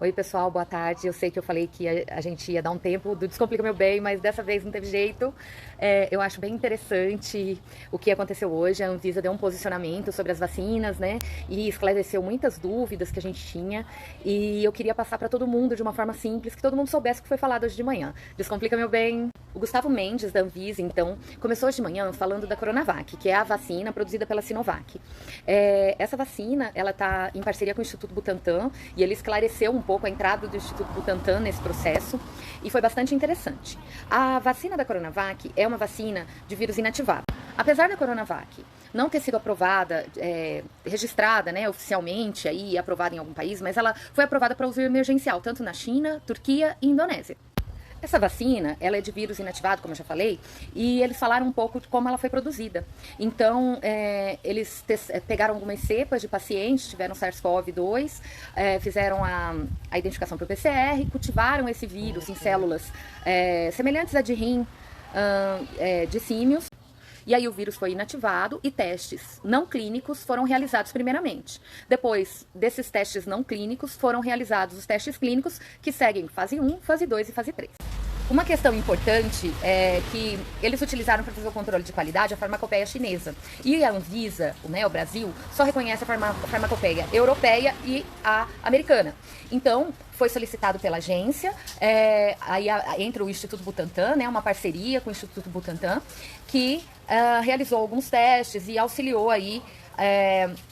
Oi, pessoal, boa tarde. Eu sei que eu falei que a gente ia dar um tempo do Descomplica Meu Bem, mas dessa vez não teve jeito. Eu acho bem interessante o que aconteceu hoje. A Anvisa deu um posicionamento sobre as vacinas, né? E esclareceu muitas dúvidas que a gente tinha. E eu queria passar para todo mundo de uma forma simples, que todo mundo soubesse o que foi falado hoje de manhã. Descomplica Meu Bem. O Gustavo Mendes, da Anvisa, então, começou hoje de manhã falando da Coronavac, que é a vacina produzida pela Sinovac. Essa vacina, ela está em parceria com o Instituto Butantan, e ele esclareceu um pouco a entrada do Instituto Butantan nesse processo, e foi bastante interessante. A vacina da Coronavac é uma vacina de vírus inativado. Apesar da Coronavac não ter sido aprovada, registrada, né, oficialmente, aí, aprovada em algum país, mas ela foi aprovada para uso emergencial, tanto na China, Turquia e Indonésia. Essa vacina, ela é de vírus inativado, como eu já falei, e eles falaram um pouco de como ela foi produzida. Então, eles pegaram algumas cepas de pacientes, tiveram SARS-CoV-2, fizeram a identificação por PCR, cultivaram esse vírus em células semelhantes a de rim de símios. E aí o vírus foi inativado e testes não clínicos foram realizados primeiramente. Depois desses testes não clínicos, foram realizados os testes clínicos que seguem fase 1, fase 2 e fase 3. Uma questão importante é que eles utilizaram para fazer o controle de qualidade a farmacopeia chinesa. E a Anvisa, o Brasil, só reconhece a farmacopeia europeia e a americana. Então, foi solicitado pela agência, entre o Instituto Butantan, uma parceria com o Instituto Butantan, que realizou alguns testes e auxiliou aí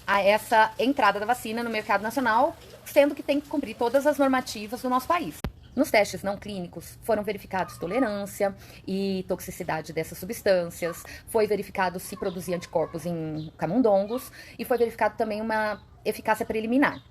a essa entrada da vacina no mercado nacional, sendo que tem que cumprir todas as normativas do nosso país. Nos testes não clínicos, foram verificados tolerância e toxicidade dessas substâncias, foi verificado se produzia anticorpos em camundongos e foi verificado também uma eficácia preliminar.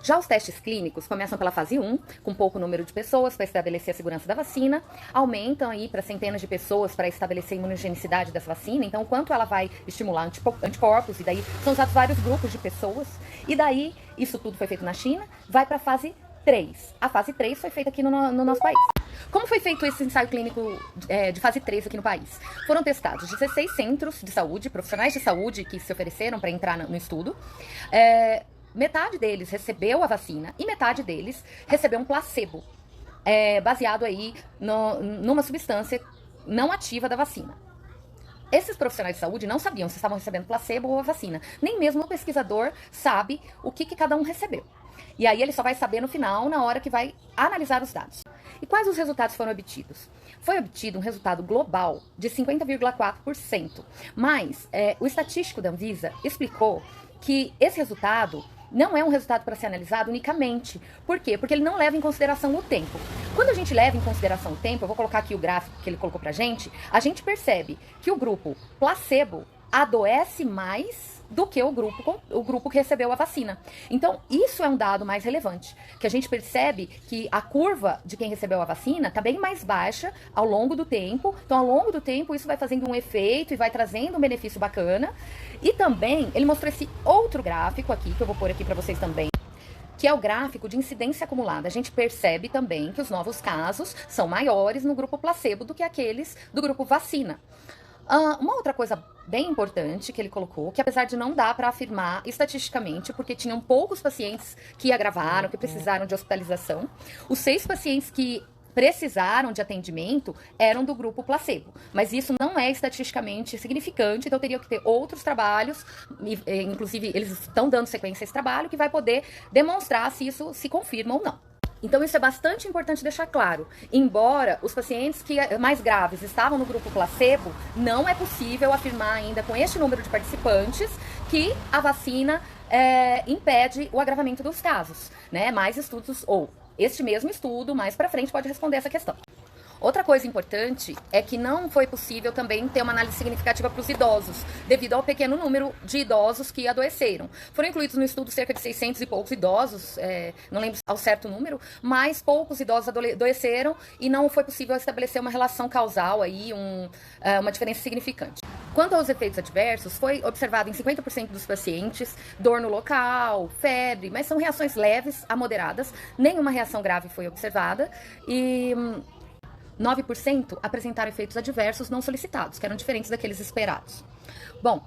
Já os testes clínicos começam pela fase 1, com pouco número de pessoas para estabelecer a segurança da vacina, aumentam aí para centenas de pessoas para estabelecer a imunogenicidade dessa vacina, então o quanto ela vai estimular anticorpos, e daí são usados vários grupos de pessoas, e daí isso tudo foi feito na China, vai para a fase 3. A fase 3 foi feita aqui no nosso país. Como foi feito esse ensaio clínico de fase 3 aqui no país? Foram testados 16 centros de saúde, profissionais de saúde que se ofereceram para entrar no estudo. Metade deles recebeu a vacina e metade deles recebeu um placebo, baseado aí numa substância não ativa da vacina. Esses profissionais de saúde não sabiam se estavam recebendo placebo ou a vacina. Nem mesmo o pesquisador sabe o que cada um recebeu. E aí ele só vai saber no final, na hora que vai analisar os dados. E quais os resultados foram obtidos? Foi obtido um resultado global de 50,4%. Mas o estatístico da Anvisa explicou que esse resultado não é um resultado para ser analisado unicamente. Por quê? Porque ele não leva em consideração o tempo. Quando a gente leva em consideração o tempo, eu vou colocar aqui o gráfico que ele colocou pra gente, a gente percebe que o grupo placebo adoece mais do que o grupo que recebeu a vacina. Então, isso é um dado mais relevante, que a gente percebe que a curva de quem recebeu a vacina está bem mais baixa ao longo do tempo. Então, ao longo do tempo, isso vai fazendo um efeito e vai trazendo um benefício bacana. E também, ele mostrou esse outro gráfico aqui, que eu vou pôr aqui para vocês também, que é o gráfico de incidência acumulada. A gente percebe também que os novos casos são maiores no grupo placebo do que aqueles do grupo vacina. Uma outra coisa bem importante que ele colocou, que apesar de não dar para afirmar estatisticamente, porque tinham poucos pacientes que agravaram, que precisaram de hospitalização, os 6 pacientes que precisaram de atendimento eram do grupo placebo. Mas isso não é estatisticamente significante, então teria que ter outros trabalhos, inclusive eles estão dando sequência a esse trabalho, que vai poder demonstrar se isso se confirma ou não. Então isso é bastante importante deixar claro. Embora os pacientes mais graves estavam no grupo placebo, não é possível afirmar ainda com este número de participantes que a vacina impede o agravamento dos casos, né? Mais estudos ou este mesmo estudo mais para frente pode responder essa questão. Outra coisa importante é que não foi possível também ter uma análise significativa para os idosos, devido ao pequeno número de idosos que adoeceram. Foram incluídos no estudo cerca de 600 e poucos idosos, não lembro ao certo número, mas poucos idosos adoeceram e não foi possível estabelecer uma relação causal, aí, uma diferença significante. Quanto aos efeitos adversos, foi observado em 50% dos pacientes dor no local, febre, mas são reações leves a moderadas, nenhuma reação grave foi observada e 9% apresentaram efeitos adversos não solicitados, que eram diferentes daqueles esperados. Bom,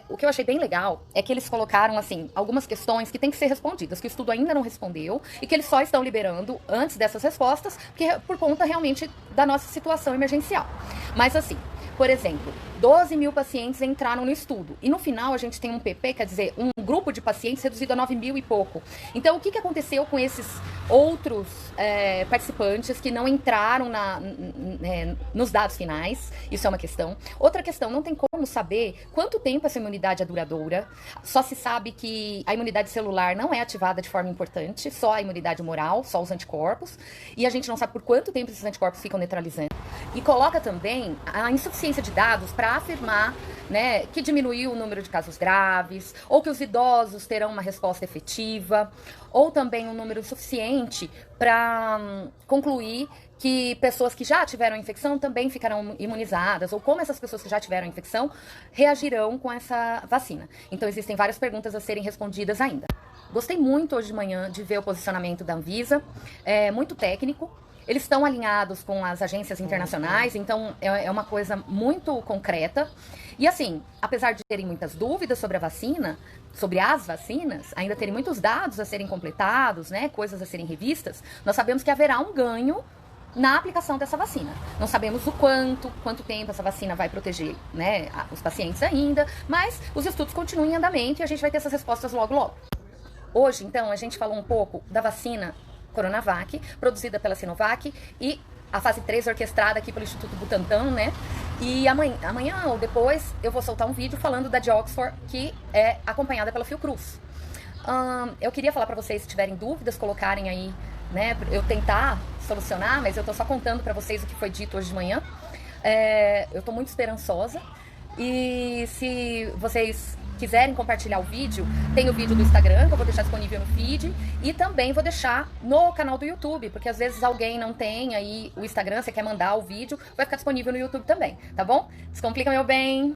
O que eu achei bem legal é que eles colocaram, assim, algumas questões que têm que ser respondidas, que o estudo ainda não respondeu e que eles só estão liberando antes dessas respostas, por conta realmente da nossa situação emergencial. Mas, assim, por exemplo, 12 mil pacientes entraram no estudo. E no final a gente tem um PP, quer dizer, um grupo de pacientes reduzido a 9 mil e pouco. Então, o que aconteceu com esses outros participantes que não entraram nos dados finais? Isso é uma questão. Outra questão, não tem como saber quanto tempo essa imunidade é duradoura. Só se sabe que a imunidade celular não é ativada de forma importante, só a imunidade humoral, só os anticorpos. E a gente não sabe por quanto tempo esses anticorpos ficam neutralizando. E coloca também a insuficiência de dados para afirmar, né, que diminuiu o número de casos graves, ou que os idosos terão uma resposta efetiva, ou também um número suficiente para concluir que pessoas que já tiveram infecção também ficarão imunizadas, ou como essas pessoas que já tiveram infecção reagirão com essa vacina. Então existem várias perguntas a serem respondidas ainda. Gostei muito hoje de manhã de ver o posicionamento da Anvisa, muito técnico. Eles estão alinhados com as agências internacionais, então é uma coisa muito concreta. E assim, apesar de terem muitas dúvidas sobre a vacina, sobre as vacinas, ainda terem muitos dados a serem completados, né, coisas a serem revistas, nós sabemos que haverá um ganho na aplicação dessa vacina. Não sabemos o quanto tempo essa vacina vai proteger, né, os pacientes ainda, mas os estudos continuam em andamento e a gente vai ter essas respostas logo, logo. Hoje, então, a gente falou um pouco da vacina Coronavac, produzida pela Sinovac, e a fase 3 orquestrada aqui pelo Instituto Butantan, né? E amanhã ou depois eu vou soltar um vídeo falando da de Oxford, que é acompanhada pela Fiocruz. Eu queria falar para vocês, se tiverem dúvidas, colocarem aí, né? Eu tentar solucionar, mas eu tô só contando para vocês o que foi dito hoje de manhã. Eu tô muito esperançosa. E se vocês quiserem compartilhar o vídeo, tem o vídeo do Instagram, que eu vou deixar disponível no feed, e também vou deixar no canal do YouTube, porque às vezes alguém não tem aí o Instagram, você quer mandar o vídeo, vai ficar disponível no YouTube também, tá bom? Descomplica, meu bem!